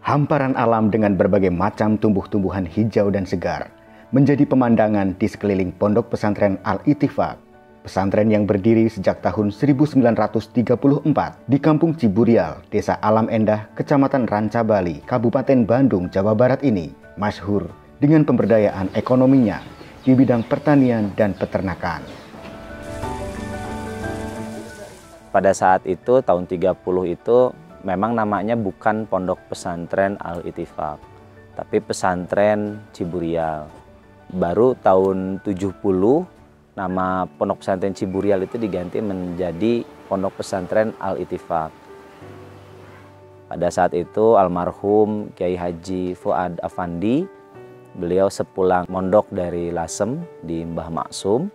Hamparan alam dengan berbagai macam tumbuh-tumbuhan hijau dan segar menjadi pemandangan di sekeliling Pondok Pesantren Al-Ittifaq. Pesantren yang berdiri sejak tahun 1934 di Kampung Ciburial, Desa Alam Endah, Kecamatan Ranca Bali, Kabupaten Bandung, Jawa Barat ini masyhur dengan pemberdayaan ekonominya di bidang pertanian dan peternakan. Pada saat itu, tahun 30 itu, memang namanya bukan Pondok Pesantren Al-Ittifaq, tapi Pesantren Ciburial. Baru tahun 70, nama Pondok Pesantren Ciburial itu diganti menjadi Pondok Pesantren Al-Ittifaq. Pada saat itu, almarhum Kiai Haji Fuad Afandi, beliau sepulang mondok dari Lasem di Mbah Maksum,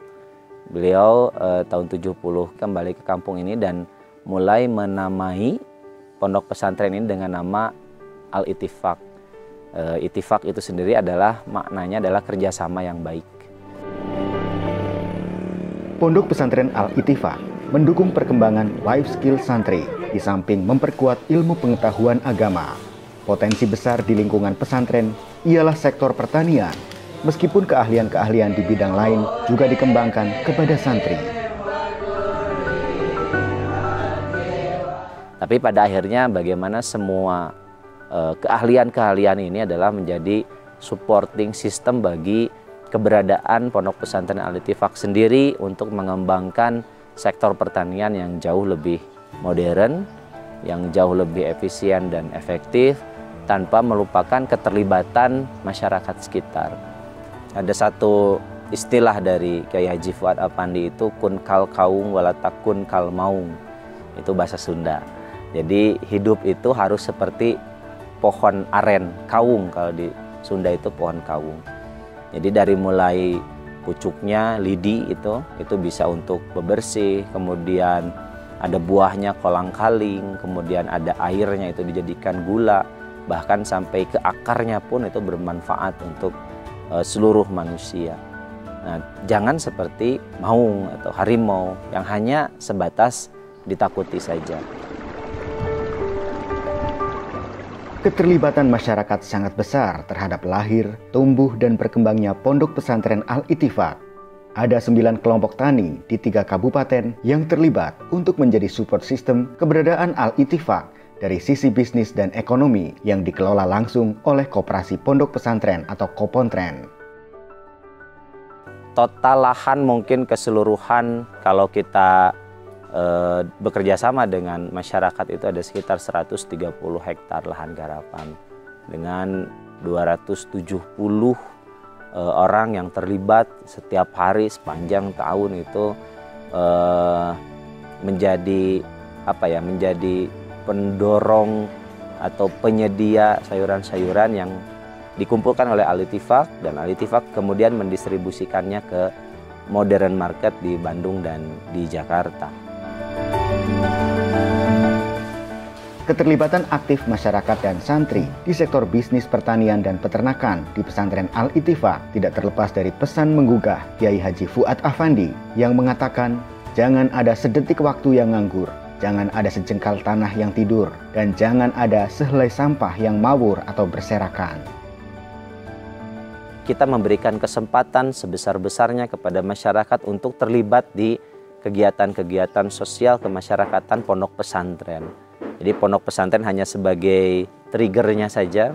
beliau tahun 70 kembali ke kampung ini dan mulai menamai pondok pesantren ini dengan nama Al-Ittifaq. Ittifaq itu sendiri adalah maknanya adalah kerjasama yang baik. Pondok Pesantren Al-Ittifaq mendukung perkembangan life skill santri di samping memperkuat ilmu pengetahuan agama. Potensi besar di lingkungan pesantren ialah sektor pertanian, meskipun keahlian-keahlian di bidang lain juga dikembangkan kepada santri. Tapi pada akhirnya bagaimana semua keahlian-keahlian ini adalah menjadi supporting system bagi keberadaan Pondok Pesantren Al-Ittifaq sendiri untuk mengembangkan sektor pertanian yang jauh lebih modern, yang jauh lebih efisien dan efektif, tanpa melupakan keterlibatan masyarakat sekitar. Ada satu istilah dari Kiai Haji Fuad Afandi itu kun kal kaung walatakun kal maung. Itu bahasa Sunda. Jadi hidup itu harus seperti pohon aren, kaung, kalau di Sunda itu pohon kaung. Jadi dari mulai pucuknya, lidi itu bisa untuk bebersih, kemudian ada buahnya kolang-kaling, kemudian ada airnya itu dijadikan gula, bahkan sampai ke akarnya pun itu bermanfaat untuk seluruh manusia. Nah, jangan seperti maung atau harimau yang hanya sebatas ditakuti saja. Keterlibatan masyarakat sangat besar terhadap lahir, tumbuh, dan berkembangnya Pondok Pesantren Al-Ittifaq. Ada 9 kelompok tani di 3 kabupaten yang terlibat untuk menjadi support system keberadaan Al-Ittifaq dari sisi bisnis dan ekonomi yang dikelola langsung oleh Koperasi Pondok Pesantren atau Kopontren. Total lahan mungkin keseluruhan kalau kita bekerja sama dengan masyarakat itu ada sekitar 130 hektar lahan garapan dengan 270 orang yang terlibat setiap hari sepanjang tahun itu menjadi menjadi pendorong atau penyedia sayuran-sayuran yang dikumpulkan oleh Al-Ittifaq, dan Al-Ittifaq kemudian mendistribusikannya ke modern market di Bandung dan di Jakarta. Keterlibatan aktif masyarakat dan santri di sektor bisnis pertanian dan peternakan di pesantren Al-Ittifaq tidak terlepas dari pesan menggugah Kiai Haji Fuad Afandi yang mengatakan, jangan ada sedetik waktu yang nganggur, jangan ada sejengkal tanah yang tidur, dan jangan ada sehelai sampah yang mawur atau berserakan. Kita memberikan kesempatan sebesar-besarnya kepada masyarakat untuk terlibat di kegiatan-kegiatan sosial kemasyarakatan pondok pesantren. Jadi pondok pesantren hanya sebagai triggernya saja.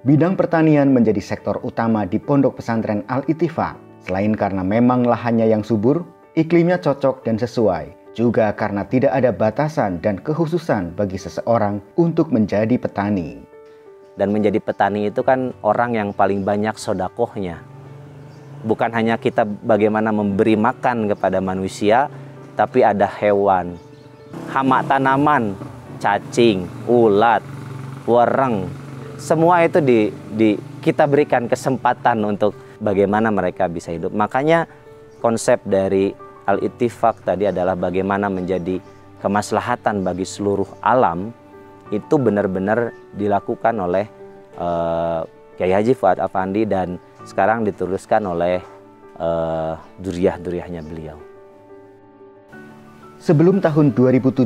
Bidang pertanian menjadi sektor utama di Pondok Pesantren Al-Ittifaq. Selain karena memang lahannya yang subur, iklimnya cocok dan sesuai, juga karena tidak ada batasan dan kekhususan bagi seseorang untuk menjadi petani. Dan menjadi petani itu kan orang yang paling banyak sodakohnya. Bukan hanya kita bagaimana memberi makan kepada manusia, tapi ada hewan, hama tanaman, cacing, ulat, wereng, semua itu kita berikan kesempatan untuk bagaimana mereka bisa hidup. Makanya konsep dari Al-Ittifaq tadi adalah bagaimana menjadi kemaslahatan bagi seluruh alam, itu benar-benar dilakukan oleh Kiai Haji Fuad Afandi dan sekarang diteruskan oleh duriah-duriahnya beliau. Sebelum tahun 2017,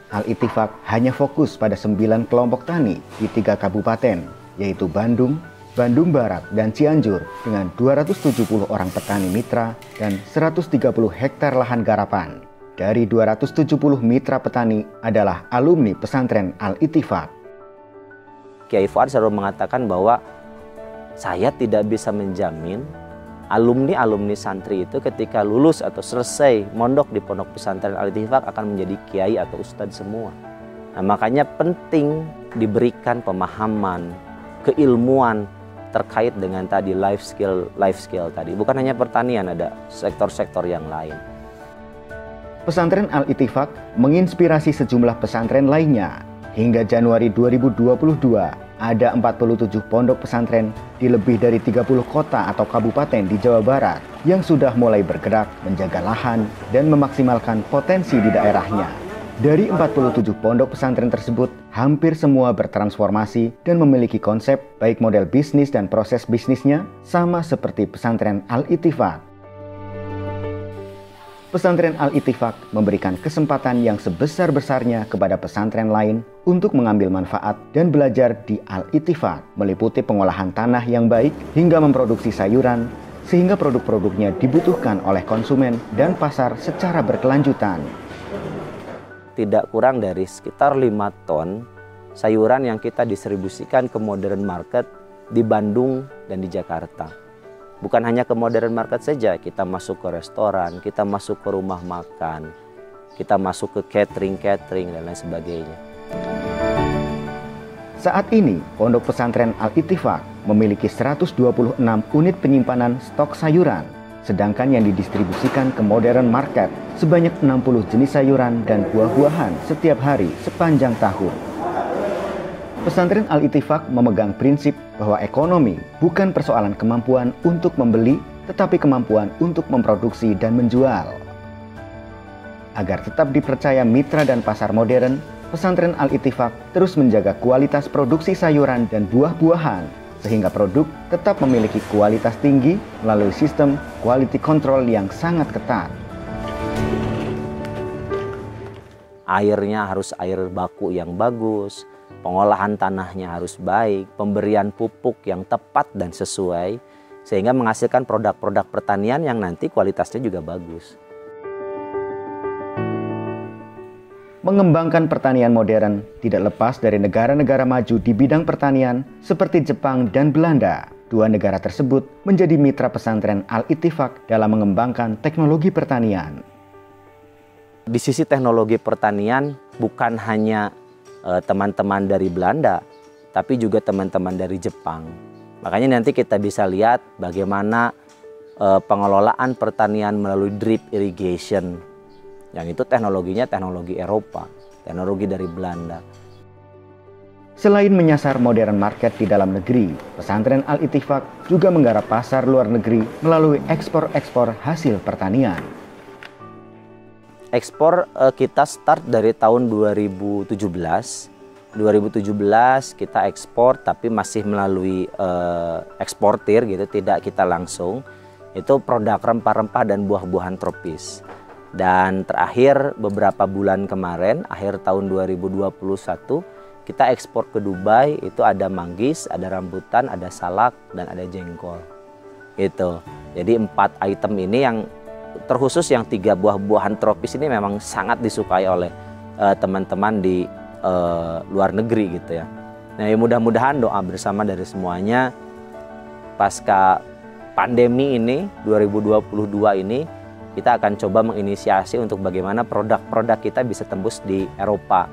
Al-Ittifaq hanya fokus pada 9 kelompok tani di 3 kabupaten, yaitu Bandung, Bandung Barat, dan Cianjur dengan 270 orang petani mitra dan 130 hektar lahan garapan. Dari 270 mitra petani adalah alumni pesantren Al-Ittifaq. Kiai Fuad selalu mengatakan bahwa saya tidak bisa menjamin alumni santri itu ketika lulus atau selesai mondok di pondok pesantren Al-Ittifaq akan menjadi kiai atau ustadz semua. Nah, makanya penting diberikan pemahaman, keilmuan terkait dengan tadi life skill tadi. Bukan hanya pertanian, ada sektor-sektor yang lain. Pesantren Al-Ittifaq menginspirasi sejumlah pesantren lainnya. Hingga Januari 2022, ada 47 pondok pesantren di lebih dari 30 kota atau kabupaten di Jawa Barat yang sudah mulai bergerak menjaga lahan dan memaksimalkan potensi di daerahnya. Dari 47 pondok pesantren tersebut, hampir semua bertransformasi dan memiliki konsep baik model bisnis dan proses bisnisnya sama seperti pesantren Al-Ittifaq. Pesantren Al-Ittifaq memberikan kesempatan yang sebesar-besarnya kepada pesantren lain untuk mengambil manfaat dan belajar di Al-Ittifaq, meliputi pengolahan tanah yang baik hingga memproduksi sayuran, sehingga produk-produknya dibutuhkan oleh konsumen dan pasar secara berkelanjutan. Tidak kurang dari sekitar 5 ton sayuran yang kita distribusikan ke modern market di Bandung dan di Jakarta. Bukan hanya ke modern market saja, kita masuk ke restoran, kita masuk ke rumah makan, kita masuk ke catering dan lain sebagainya. Saat ini, Pondok Pesantren Al-Ittifaq memiliki 126 unit penyimpanan stok sayuran, sedangkan yang didistribusikan ke modern market sebanyak 60 jenis sayuran dan buah-buahan setiap hari sepanjang tahun. Pesantren Al-Ittifaq memegang prinsip bahwa ekonomi bukan persoalan kemampuan untuk membeli, tetapi kemampuan untuk memproduksi dan menjual. Agar tetap dipercaya mitra dan pasar modern, Pesantren Al-Ittifaq terus menjaga kualitas produksi sayuran dan buah-buahan, sehingga produk tetap memiliki kualitas tinggi melalui sistem quality control yang sangat ketat. Airnya harus air baku yang bagus, pengolahan tanahnya harus baik, pemberian pupuk yang tepat dan sesuai, sehingga menghasilkan produk-produk pertanian yang nanti kualitasnya juga bagus. Mengembangkan pertanian modern tidak lepas dari negara-negara maju di bidang pertanian seperti Jepang dan Belanda. Dua negara tersebut menjadi mitra pesantren Al-Ittifaq dalam mengembangkan teknologi pertanian. Di sisi teknologi pertanian bukan hanya teman-teman dari Belanda, tapi juga teman-teman dari Jepang. Makanya nanti kita bisa lihat bagaimana pengelolaan pertanian melalui drip irrigation. Yang itu teknologinya teknologi Eropa, teknologi dari Belanda. Selain menyasar modern market di dalam negeri, pesantren Al-Ittifaq juga menggarap pasar luar negeri melalui ekspor-ekspor hasil pertanian. Ekspor kita start dari tahun 2017. 2017 kita ekspor tapi masih melalui eksportir gitu, tidak kita langsung. Itu produk rempah-rempah dan buah-buahan tropis. Dan terakhir beberapa bulan kemarin, akhir tahun 2021, kita ekspor ke Dubai, itu ada manggis, ada rambutan, ada salak, dan ada jengkol. Gitu. Jadi 4 item ini yang terkhusus yang 3 buah-buahan tropis ini memang sangat disukai oleh teman-teman di luar negeri gitu ya. Nah, ya mudah-mudahan doa bersama dari semuanya pasca pandemi ini 2022 ini kita akan coba menginisiasi untuk bagaimana produk-produk kita bisa tembus di Eropa.